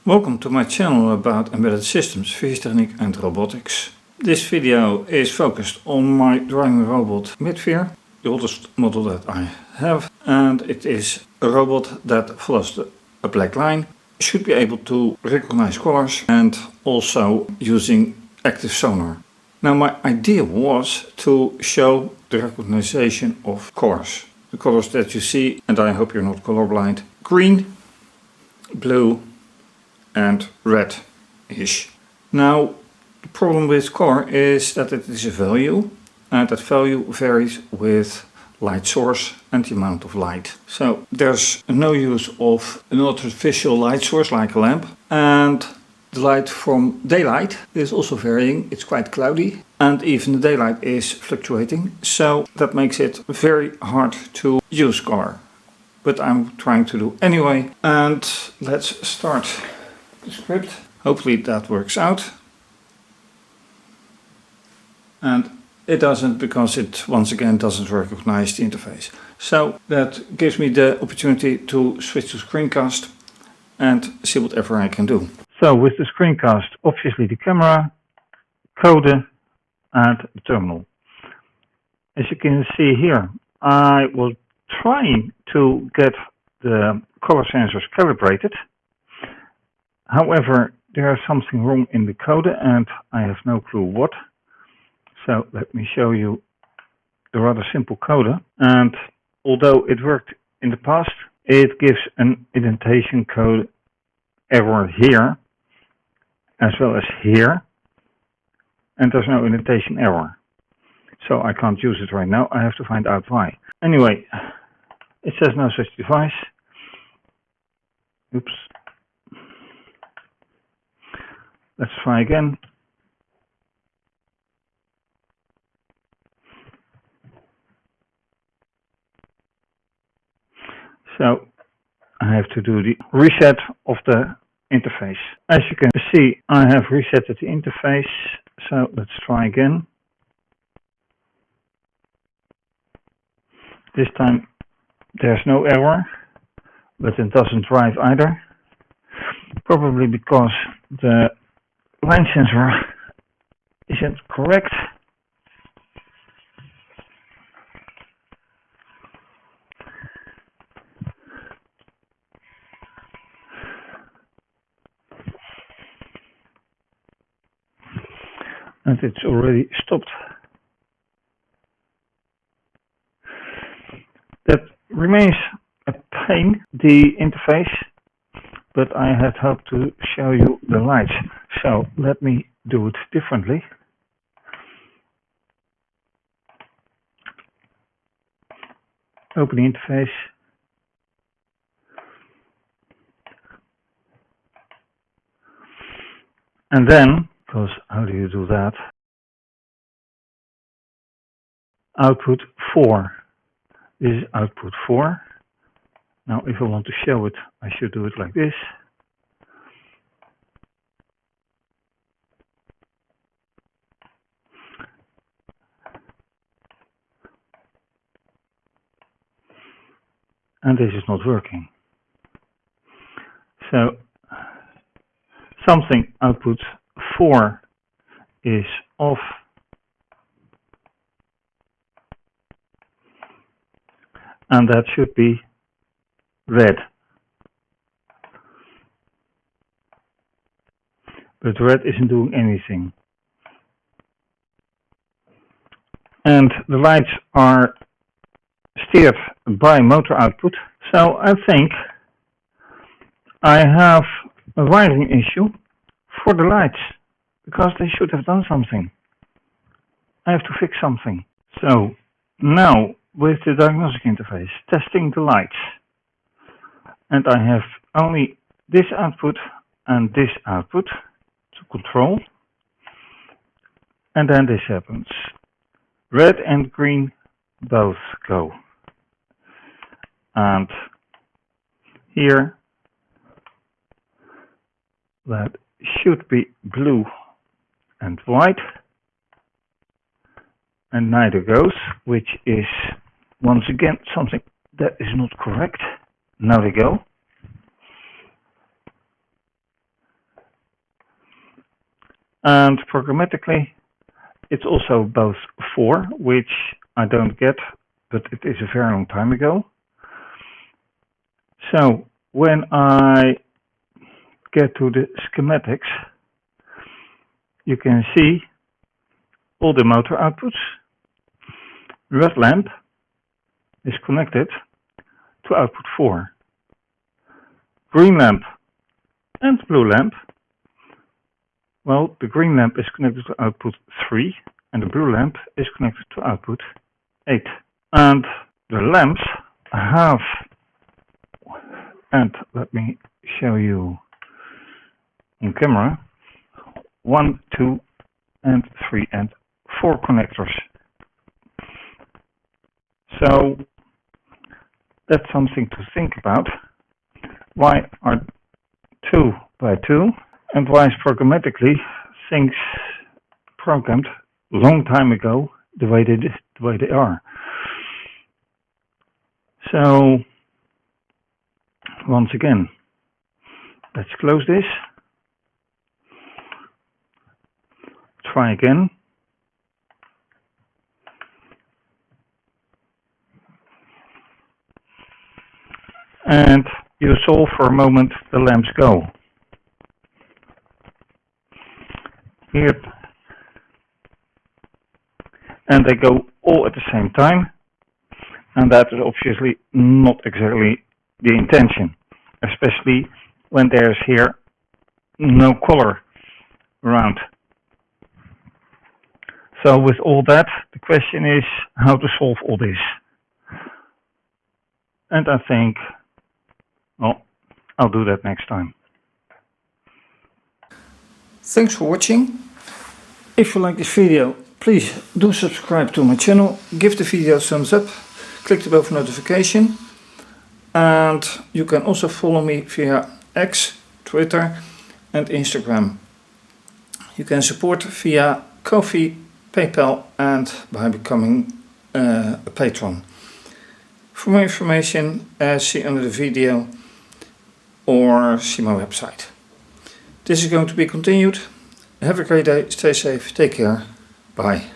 Welcome to my channel about embedded systems, fischertechnik and robotics. This video is focused on my drawing robot Mydfir, the oldest model that I have, and it is a robot that follows a black line, should be able to recognize colors and also using active sonar. Now my idea was to show the recognition of colors. The colors that you see, and I hope you're not colorblind: green, blue and red-ish. Now the problem with color is that it is a value, and that value varies with light source and the amount of light. So there's no use of an artificial light source like a lamp, and the light from daylight is also varying. It's quite cloudy, and even the daylight is fluctuating, so that makes it very hard to use color. But I'm trying to do anyway, and let's start the script. Hopefully that works out. And it doesn't, because it once again doesn't recognize the interface. So that gives me the opportunity to switch to screencast and see whatever I can do. So with the screencast, obviously the camera, code and the terminal. As you can see here, I was trying to get the color sensors calibrated. However, there is something wrong in the code and I have no clue what. So let me show you the rather simple code. And although it worked in the past, it gives an indentation code error here as well as here, and there's no indentation error. So I can't use it right now. I have to find out why. Anyway, it says no such device. Oops. Let's try again. So I have to do the reset of the interface. As you can see, I have resetted the interface. So let's try again. This time there's no error, but it doesn't drive either. Probably because the line sensor isn't correct. And it's already stopped. That remains a pain, the interface, but I had hoped to show you the lights. So let me do it differently. Open the interface. And then, because how do you do that? Output 4. This is output 4. Now if I want to show it, I should do it like this. And this is not working. So something output 4 is off. And that should be red. But red isn't doing anything. And the lights are steered by motor output. So I think I have a wiring issue for the lights, because they should have done something. I have to fix something. So now with the diagnostic interface, testing the lights, and I have only this output and this output to control, and then this happens. Red and green both go, and here that should be blue and white, and neither goes, which is once again something that is not correct. Now they go. And programmatically, it's also both 4, which I don't get, but it is a very long time ago. So when I get to the schematics, you can see all the motor outputs. Red lamp is connected to output 4. Green lamp and blue lamp. Well, the green lamp is connected to output 3 and the blue lamp is connected to output 8. And the lamps have, and let me show you on camera, 1, 2, and 3 and 4 connectors. So that's something to think about. Why are 2 by 2 and why is programmatically things programmed long time ago the way they are? So once again, let's close this. Try again. And you saw for a moment the lamps go. Here. And they go all at the same time. And that is obviously not exactly the intention. Especially when there's here no color around. So with all that, the question is how to solve all this. And I think, well, I'll do that next time. Thanks for watching. If you like this video, please do subscribe to my channel, give the video a thumbs up, click the bell for notification, and you can also follow me via X, Twitter and Instagram. You can support via Ko-fi, PayPal and by becoming a patron. For more information, see under the video or see my website. This is going to be continued. Have a great day, stay safe, take care, bye.